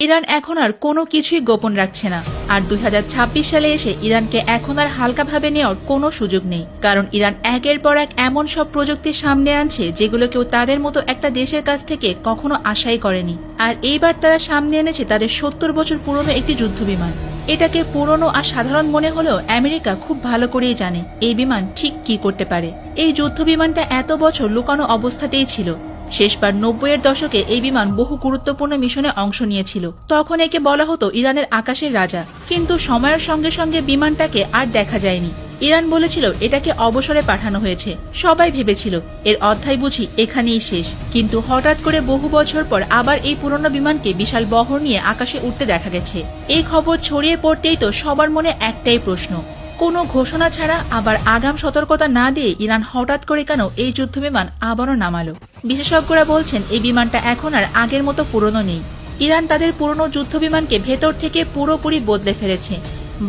Iran এখন আর কোনো কিছুই গোপন রাখছে না। আর 2026 সালে এসে ইরানকে এখন আর হালকাভাবে নেওয়ার কোনো সুযোগ নেই, কারণ ইরান একের পর এক এমন সব প্রযুক্তি সামনে আনছে যেগুলো কেউ তাদের মতো একটা দেশের কাছ থেকে কখনো আশাই করেনি। আর এইবার তারা সামনে এনেছে তাদের 70 বছর পুরনো একটি যুদ্ধবিমান। এটাকে পুরনো আর সাধারণ মনে হলেও আমেরিকা খুব ভালো করেই জানে এই বিমান ঠিক কি করতে পারে। এই যুদ্ধবিমানটা এত বছর লুকানো অবস্থাতেই ছিল। শেষবার 90-এর দশকে এই বিমান বহু গুরুত্বপূর্ণ মিশনে অংশ নিয়েছিল। তখন একে বলা হতো ইরানের আকাশের রাজা। কিন্তু সময়ের সঙ্গে সঙ্গে বিমানটাকে আর দেখা যায়নি। ইরান বলেছিল এটাকে অবসরে পাঠানো হয়েছে। সবাই ভেবেছিল এর অধ্যায় বুঝি এখানেই শেষ। কিন্তু হঠাৎ করে বহু বছর পর আবার এই পুরনো বিমানকে বিশাল বহর নিয়ে আকাশে উঠতে দেখা গেছে। এই খবর ছড়িয়ে পড়তেই তো সবার মনে একটাই প্রশ্ন, কোনো ঘোষণা ছাড়া আবার আগাম সতর্কতা না দিয়ে ইরান হঠাৎ করে কেন এই যুদ্ধবিমান আবারও নামালো? বিশেষজ্ঞরা বলছেন এই বিমানটা এখন আর আগের মতো পুরনো নেই। ইরান তাদের পুরনো যুদ্ধবিমানকে ভেতর থেকে পুরোপুরি বদলে ফেলেছে।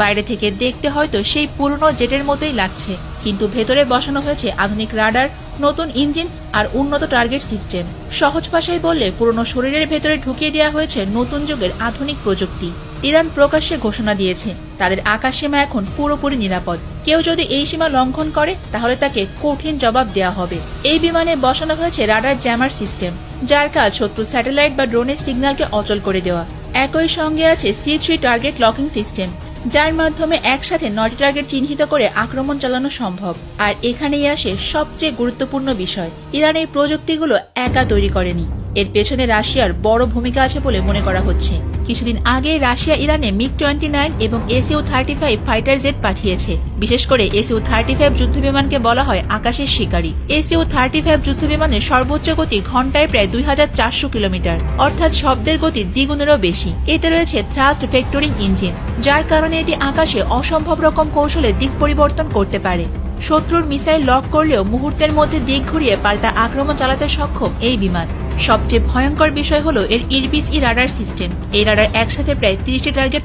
বাইরে থেকে দেখতে হয়তো সেই পুরনো জেটের মতোই লাগছে, কিন্তু ভেতরে বসানো হয়েছে আধুনিক রাডার, নতুন ইঞ্জিন আর উন্নত টার্গেট সিস্টেম। সহজ ভাষায় বললে পুরনো শরীরের ভেতরে ঢুকিয়ে দেওয়া হয়েছে নতুন যুগের আধুনিক প্রযুক্তি। ইরান প্রকাশ্যে ঘোষণা দিয়েছে তাদের আকাশ সীমা এখন পুরোপুরি নিরাপদ। কেউ যদি এই সীমা লঙ্ঘন করে তাহলে তাকে কঠিন জবাব দেওয়া হবে। এই বিমানে বসানো হয়েছে রাডার জ্যামার সিস্টেম, যার কাজ শত্রু স্যাটেলাইট বা ড্রোনের সিগন্যালকে অচল করে দেওয়া। একই সঙ্গে আছে C3 টার্গেট লকিং সিস্টেম, যার মাধ্যমে একসাথে 9টি টার্গেট চিহ্নিত করে আক্রমণ চালানো সম্ভব। আর এখানেই আসে সবচেয়ে গুরুত্বপূর্ণ বিষয়, ইরান এই প্রযুক্তিগুলো একা তৈরি করেনি। এর পেছনে রাশিয়ার বড় ভূমিকা আছে বলে মনে করা হচ্ছে। কিছুদিন আগে রাশিয়া ইরানে MiG-29 এবং Su-35 ফাইটার জেট পাঠিয়েছে। বিশেষ করে Su-35 যুদ্ধবিমানকে বলা হয় আকাশের শিকারী। Su-35 যুদ্ধবিমানের সর্বোচ্চ গতি ঘন্টায় প্রায় 2400 কিলোমিটার, অর্থাৎ শব্দের গতি দ্বিগুণেরও বেশি। এতে রয়েছে থ্রাস্ট ভেক্টরিং ইঞ্জিন, যার কারণে এটি আকাশে অসম্ভব রকম কৌশলে দিক পরিবর্তন করতে পারে। শত্রুর মিসাইল লক করলেও মুহূর্তের মধ্যে দিক ঘুরিয়ে পাল্টা আক্রমণ চালাতে সক্ষম এই বিমান। সবচেয়ে ভয়ঙ্কর বিষয় হলো এর ইরবিস-ই রাডার সিস্টেম। এই রাডার একসাথে প্রায় 30টি টার্গেট